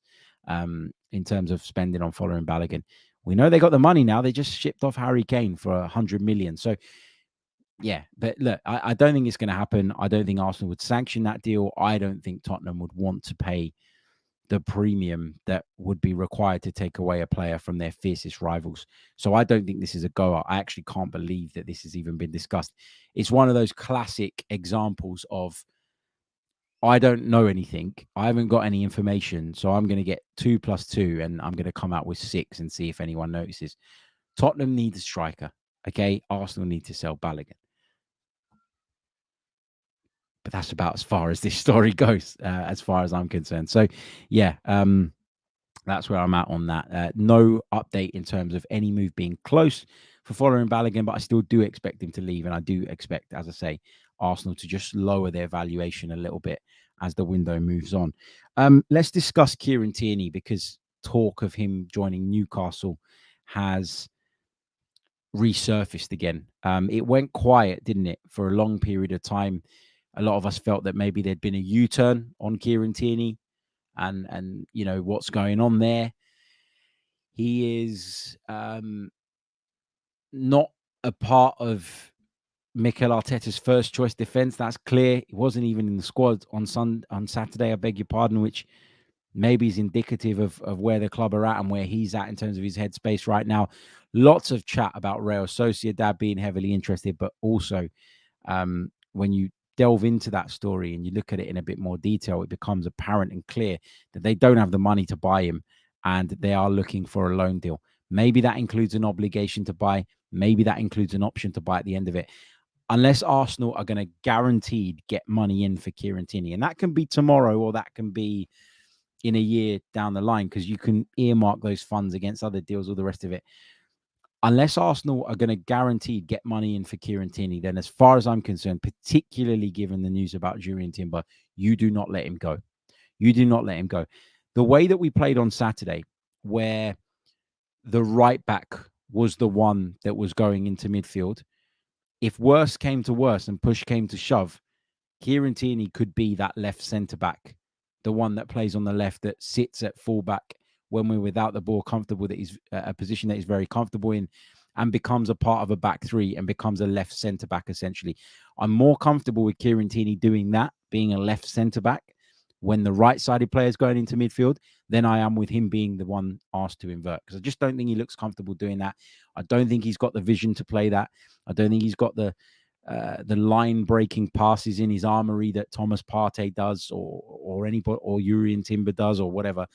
in terms of spending on Folarin Balogun. We know they got the money now. They just shipped off Harry Kane for 100 million. So, yeah, but look, I don't think it's going to happen. I don't think Arsenal would sanction that deal. I don't think Tottenham would want to pay the premium that would be required to take away a player from their fiercest rivals. So I don't think this is a goer. I actually can't believe that this has even been discussed. It's one of those classic examples of, I don't know anything. I haven't got any information. So I'm going to get 2 + 2 and I'm going to come out with 6 and see if anyone notices. Tottenham needs a striker. Okay. Arsenal need to sell Balogun. But that's about as far as this story goes, as far as I'm concerned. So, yeah, that's where I'm at on that. No update in terms of any move being close for Folarin Balogun, but I still do expect him to leave. And I do expect, as I say, Arsenal to just lower their valuation a little bit as the window moves on. Let's discuss Kieran Tierney, because talk of him joining Newcastle has resurfaced again. It went quiet, didn't it, for a long period of time. A lot of us felt that maybe there'd been a U-turn on Kieran Tierney and what's going on there. He is not a part of Mikel Arteta's first choice defense. That's clear. He wasn't even in the squad on Saturday, I beg your pardon, which maybe is indicative of where the club are at and where he's at in terms of his headspace right now. Lots of chat about Real Sociedad being heavily interested, but also when you delve into that story and you look at it in a bit more detail, it becomes apparent and clear that they don't have the money to buy him and they are looking for a loan deal. Maybe that includes an obligation to buy. Maybe that includes an option to buy at the end of it. Unless Arsenal are going to guaranteed get money in for Kieran Tierney. And that can be tomorrow or that can be in a year down the line, because you can earmark those funds against other deals, all the rest of it. Unless Arsenal are going to guaranteed get money in for Kieran Tierney, then as far as I'm concerned, particularly given the news about Jurrien Timber, you do not let him go. You do not let him go. The way that we played on Saturday, where the right back was the one that was going into midfield, if worse came to worse and push came to shove, Kieran Tierney could be that left centre-back, the one that plays on the left, that sits at full-back when we're without the ball, comfortable, that he's a position that he's very comfortable in, and becomes a part of a back three and becomes a left centre-back, essentially. I'm more comfortable with Kieran Tierney doing that, being a left centre-back, when the right-sided player is going into midfield, than I am with him being the one asked to invert. Because I just don't think he looks comfortable doing that. I don't think he's got the vision to play that. I don't think he's got the line-breaking passes in his armory that Thomas Partey does, or anybody, or Jurrien Timber does, or whatever.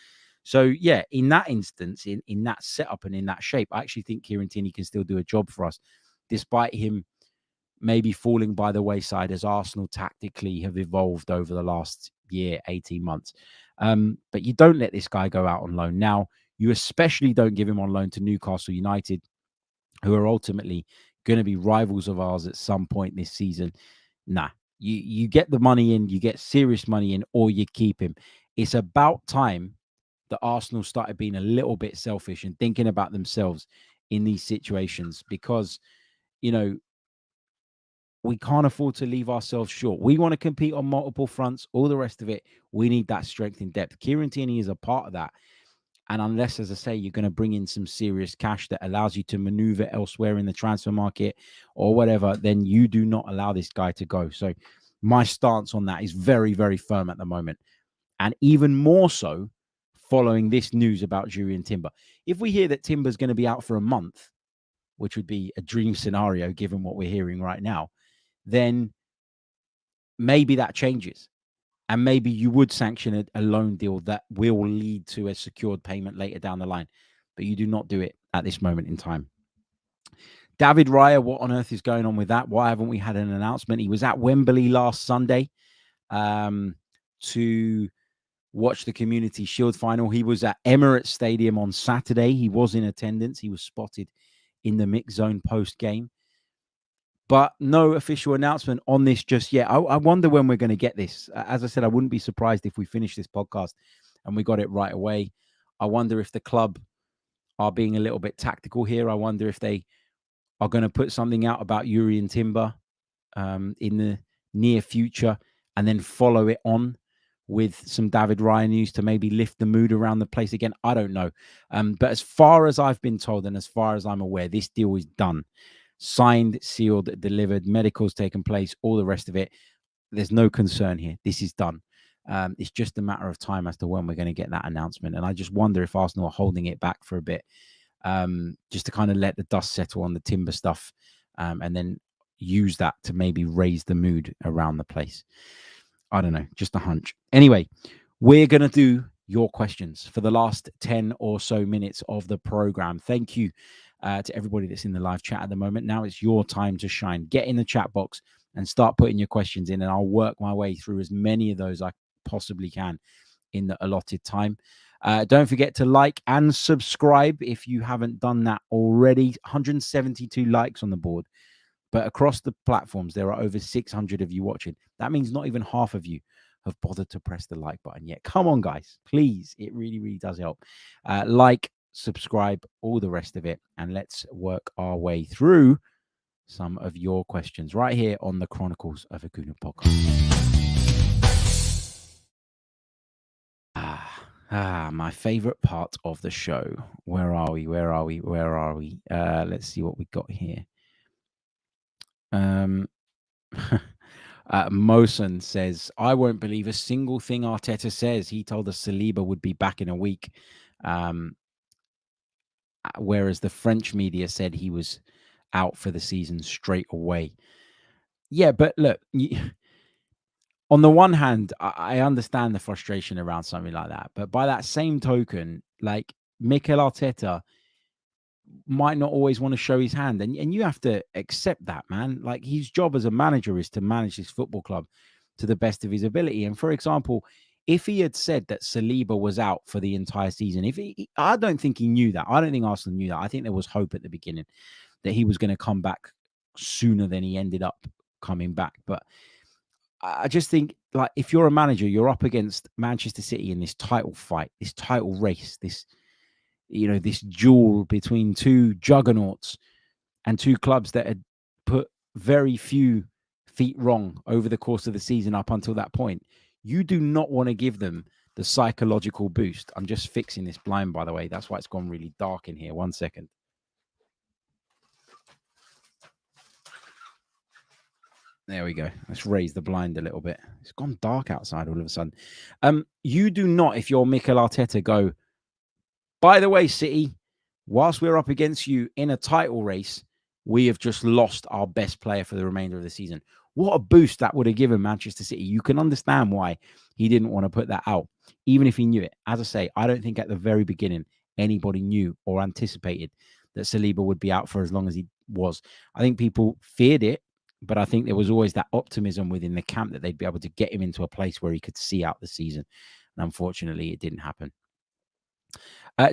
So, yeah, in that instance, in that setup and in that shape, I actually think Kieran Tierney can still do a job for us, despite him maybe falling by the wayside as Arsenal tactically have evolved over the last year, 18 months. But you don't let this guy go out on loan. Now, you especially don't give him on loan to Newcastle United, who are ultimately going to be rivals of ours at some point this season. Nah, you get the money in, you get serious money in, or you keep him. It's about time that Arsenal started being a little bit selfish and thinking about themselves in these situations, because, you know, we can't afford to leave ourselves short. We want to compete on multiple fronts, all the rest of it. We need that strength in depth. Kieran Tierney is a part of that. And unless, as I say, you're going to bring in some serious cash that allows you to maneuver elsewhere in the transfer market or whatever, then you do not allow this guy to go. So my stance on that is very, very firm at the moment. And even more so following this news about Jurrien Timber. If we hear that Timber's going to be out for a month, which would be a dream scenario given what we're hearing right now, then maybe that changes. And maybe you would sanction a loan deal that will lead to a secured payment later down the line. But you do not do it at this moment in time. David Raya, what on earth is going on with that? Why haven't we had an announcement? He was at Wembley last Sunday to watch the Community Shield final. He was at Emirates Stadium on Saturday. He was in attendance. He was spotted in the mix zone post-game. But no official announcement on this just yet. I wonder when we're going to get this. As I said, I wouldn't be surprised if we finish this podcast and we got it right away. I wonder if the club are being a little bit tactical here. I wonder if they are going to put something out about Jurrien Timber in the near future and then follow it on with some David Raya news to maybe lift the mood around the place again. I don't know. But as far as I've been told and as far as I'm aware, this deal is done. Signed, sealed, delivered, medicals taken place, all the rest of it. There's no concern here. This is done. It's just a matter of time as to when we're going to get that announcement. And I just wonder if Arsenal are holding it back for a bit, just to kind of let the dust settle on the Timber stuff, and then use that to maybe raise the mood around the place. I don't know, just a hunch. Anyway, we're going to do your questions for the last 10 or so minutes of the program. Thank you to everybody that's in the live chat at the moment. Now it's your time to shine. Get in the chat box and start putting your questions in, and I'll work my way through as many of those I possibly can in the allotted time. Don't forget to like and subscribe if you haven't done that already. 172 likes on the board, but across the platforms, there are over 600 of you watching. That means not even half of you have bothered to press the like button yet. Come on, guys, please. It really, really does help. Like, subscribe, all the rest of it, and let's work our way through some of your questions right here on the Chronicles of a Gooner podcast. My favorite part of the show. Where are we? Let's see what we got here. Mosen says, I won't believe a single thing Arteta says. He told us Saliba would be back in a week. Whereas the French media said he was out for the season straight away. Yeah, but look, on the one hand, I understand the frustration around something like that. But by that same token, like, Mikel Arteta might not always want to show his hand. And you have to accept that, man. Like, his job as a manager is to manage his football club to the best of his ability. And for example, if he had said that Saliba was out for the entire season, I don't think he knew that. I don't think Arsenal knew that. I think there was hope at the beginning that he was going to come back sooner than he ended up coming back. But I just think, like, if you're a manager, you're up against Manchester City in this title fight, this title race, this duel between two juggernauts and two clubs that had put very few feet wrong over the course of the season up until that point. You do not want to give them the psychological boost. I'm just fixing this blind, by the way. That's why it's gone really dark in here. 1 second. There we go. Let's raise the blind a little bit. It's gone dark outside all of a sudden. You do not, if you're Mikel Arteta, go, by the way, City, whilst we're up against you in a title race, we have just lost our best player for the remainder of the season. What a boost that would have given Manchester City. You can understand why he didn't want to put that out, even if he knew it. As I say, I don't think at the very beginning anybody knew or anticipated that Saliba would be out for as long as he was. I think people feared it But I think there was always that optimism within the camp that they'd be able to get him into a place where he could see out the season. And unfortunately, it didn't happen.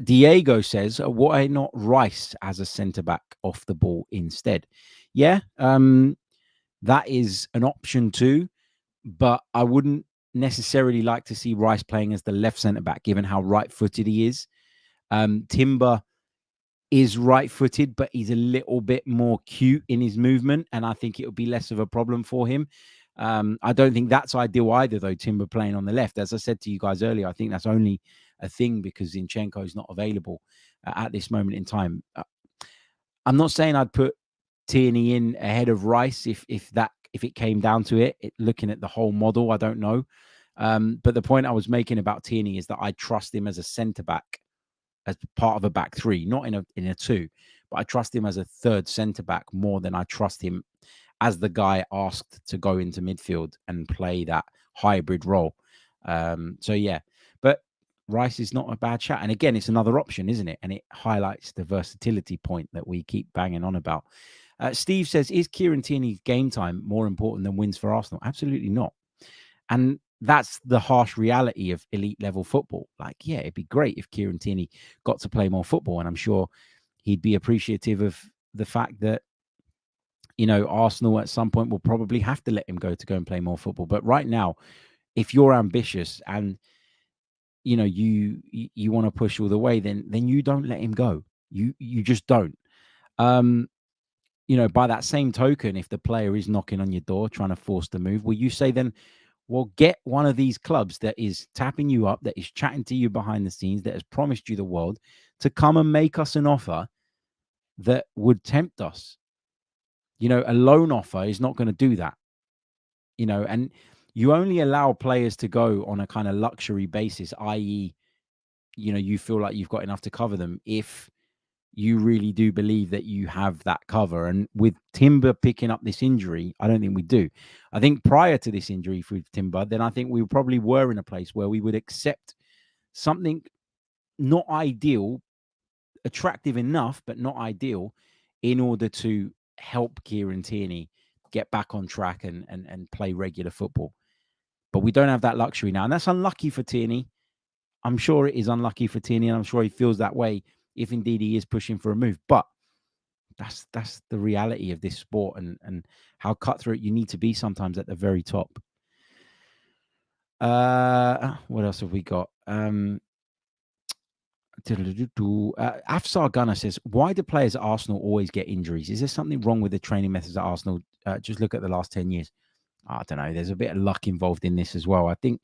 Diego says, why not Rice as a centre-back off the ball instead? Yeah, that is an option too, but I wouldn't necessarily like to see Rice playing as the left centre-back, given how right-footed he is. Timber is right-footed, but he's a little bit more cute in his movement, and I think it would be less of a problem for him. I don't think that's ideal either, though, Timber playing on the left. As I said to you guys earlier, I think that's only a thing because Zinchenko is not available at this moment in time. I'm not saying I'd put Tierney in ahead of Rice if it came down to it. Looking at the whole model, I don't know. But the point I was making about Tierney is that I trust him as a centre-back, as part of a back three, not in a two, but I trust him as a third centre-back more than I trust him as the guy asked to go into midfield and play that hybrid role. So yeah, but Rice is not a bad chat. And again, it's another option, isn't it? And it highlights the versatility point that we keep banging on about. Steve says, is Kieran Tierney's game time more important than wins for Arsenal? Absolutely not. And that's the harsh reality of elite level football. Like, yeah, it'd be great if Kieran Tierney got to play more football. And I'm sure he'd be appreciative of the fact that, you know, Arsenal at some point will probably have to let him go and play more football. But right now, if you're ambitious and, you know, you want to push all the way, then you don't let him go. You just don't. You know, by that same token, if the player is knocking on your door trying to force the move, will you say then, well, get one of these clubs that is tapping you up, that is chatting to you behind the scenes, that has promised you the world, to come and make us an offer that would tempt us? You know, a loan offer is not going to do that. You know, and you only allow players to go on a kind of luxury basis, i.e., you know, you feel like you've got enough to cover them if you really do believe that you have that cover. And with Timber picking up this injury, I don't think we do. I think prior to this injury for Timber, then I think we probably were in a place where we would accept something not ideal, attractive enough, but not ideal, in order to help Kieran Tierney get back on track and play regular football. But we don't have that luxury now. And that's unlucky for Tierney. I'm sure it is unlucky for Tierney, and I'm sure he feels that way if indeed he is pushing for a move. But that's the reality of this sport and how cutthroat you need to be sometimes at the very top. What else have we got? Afsar Gunner says, why do players at Arsenal always get injuries? Is there something wrong with the training methods at Arsenal? Just look at the last 10 years. I don't know. There's a bit of luck involved in this as well. I think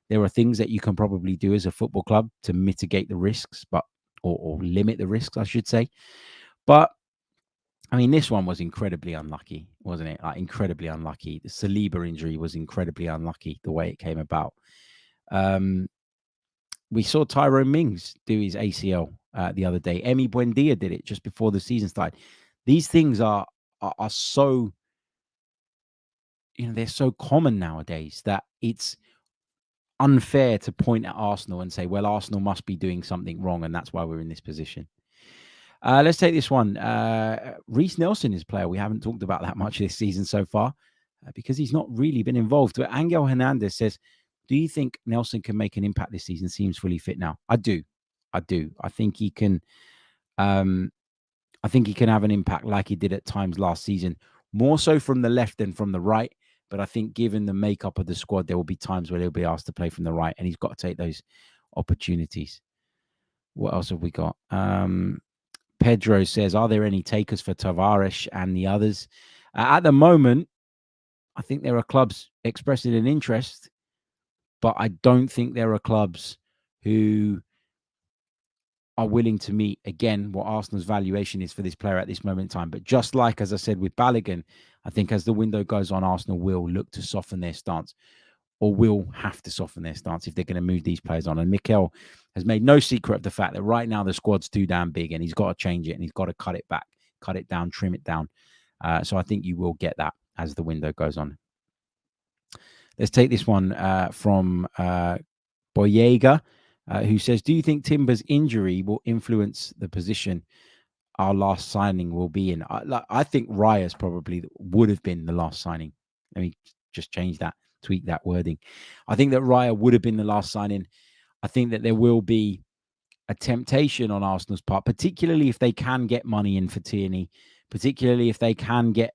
there are things that you can probably do as a football club to mitigate the risks, but or limit the risks, I should say. But I mean, this one was incredibly unlucky, wasn't it? Like, incredibly unlucky. The Saliba injury was incredibly unlucky, the way it came about. We saw Tyrone Mings do his ACL the other day. Emi Buendia did it just before the season started. These things are so, you know, they're so common nowadays that it's unfair to point at Arsenal and say, well, Arsenal must be doing something wrong, and that's why we're in this position. Let's take this one. Reece Nelson is a player we haven't talked about that much this season so far because he's not really been involved. But Angel Hernandez says, do you think Nelson can make an impact this season? Seems fully fit now. I do. I think he can. I think he can have an impact like he did at times last season, more so from the left than from the right. But I think given the makeup of the squad, there will be times where he'll be asked to play from the right, and he's got to take those opportunities. What else have we got? Pedro says, are there any takers for Tavares and the others? At the moment, I think there are clubs expressing an interest, but I don't think there are clubs who are willing to meet, again, what Arsenal's valuation is for this player at this moment in time. But just like, as I said, with Balogun, I think as the window goes on, Arsenal will look to soften their stance, or will have to soften their stance if they're going to move these players on. And Mikel has made no secret of the fact that right now the squad's too damn big, and he's got to change it, and he's got to cut it back, cut it down, trim it down. So I think you will get that as the window goes on. Let's take this one from Boyega, who says, do you think Timber's injury will influence the position our last signing will be in. I think Raya's probably would have been the last signing. Let me just change that, tweak that wording. I think that Raya would have been the last signing. I think that there will be a temptation on Arsenal's part, particularly if they can get money in for Tierney, particularly if they can get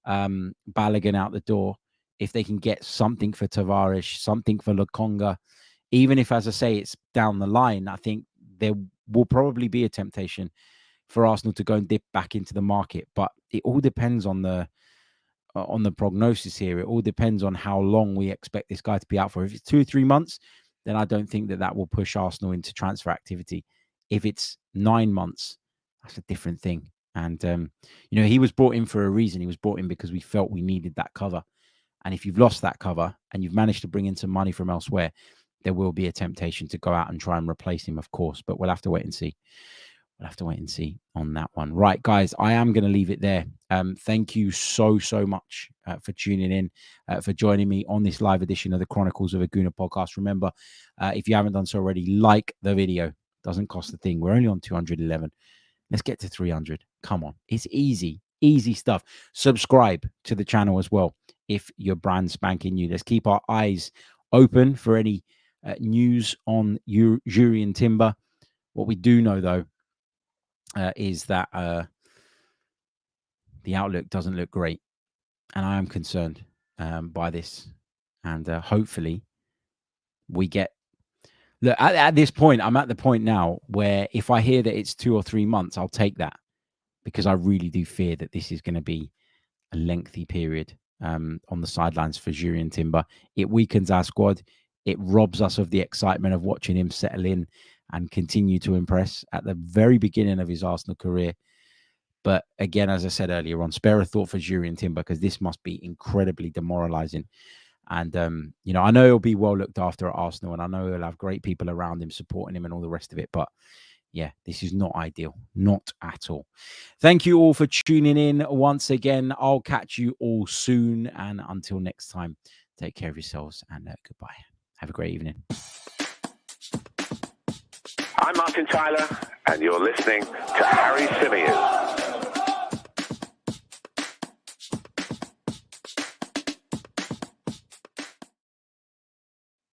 Balogun out the door, if they can get something for Tavares, something for Lokonga, even if, as I say, it's down the line. I think there will probably be a temptation for Arsenal to go and dip back into the market, but it all depends on the prognosis here. It all depends on how long we expect this guy to be out for. If it's 2 or 3 months, then I don't think that will push Arsenal into transfer activity. If it's 9 months, that's a different thing. And, he was brought in for a reason. He was brought in because we felt we needed that cover. And if you've lost that cover and you've managed to bring in some money from elsewhere, there will be a temptation to go out and try and replace him, of course. But we'll have to wait and see. We'll have to wait and see on that one. Right, guys, I am going to leave it there. Thank you so much for tuning in, for joining me on this live edition of the Chronicles of a Gooner podcast. Remember, if you haven't done so already, like the video. Doesn't cost a thing. We're only on 211. Let's get to 300. Come on. It's easy stuff. Subscribe to the channel as well if you're brand spanking new. Let's keep our eyes open for any news on Jurrien Timber. What we do know, though, is that the outlook doesn't look great, and I am concerned by this. And hopefully, we get. Look, at this point, I'm at the point now where if I hear that it's 2 or 3 months, I'll take that, because I really do fear that this is going to be a lengthy period on the sidelines for Jurrien Timber. It weakens our squad. It robs us of the excitement of watching him settle in and continue to impress at the very beginning of his Arsenal career. But again, as I said earlier on, spare a thought for Jurrien Timber, because this must be incredibly demoralizing. And, I know he'll be well looked after at Arsenal, and I know he'll have great people around him supporting him and all the rest of it. But yeah, this is not ideal. Not at all. Thank you all for tuning in once again. I'll catch you all soon. And until next time, take care of yourselves and goodbye. Have a great evening. I'm Martin Tyler, and you're listening to Harry Symeou.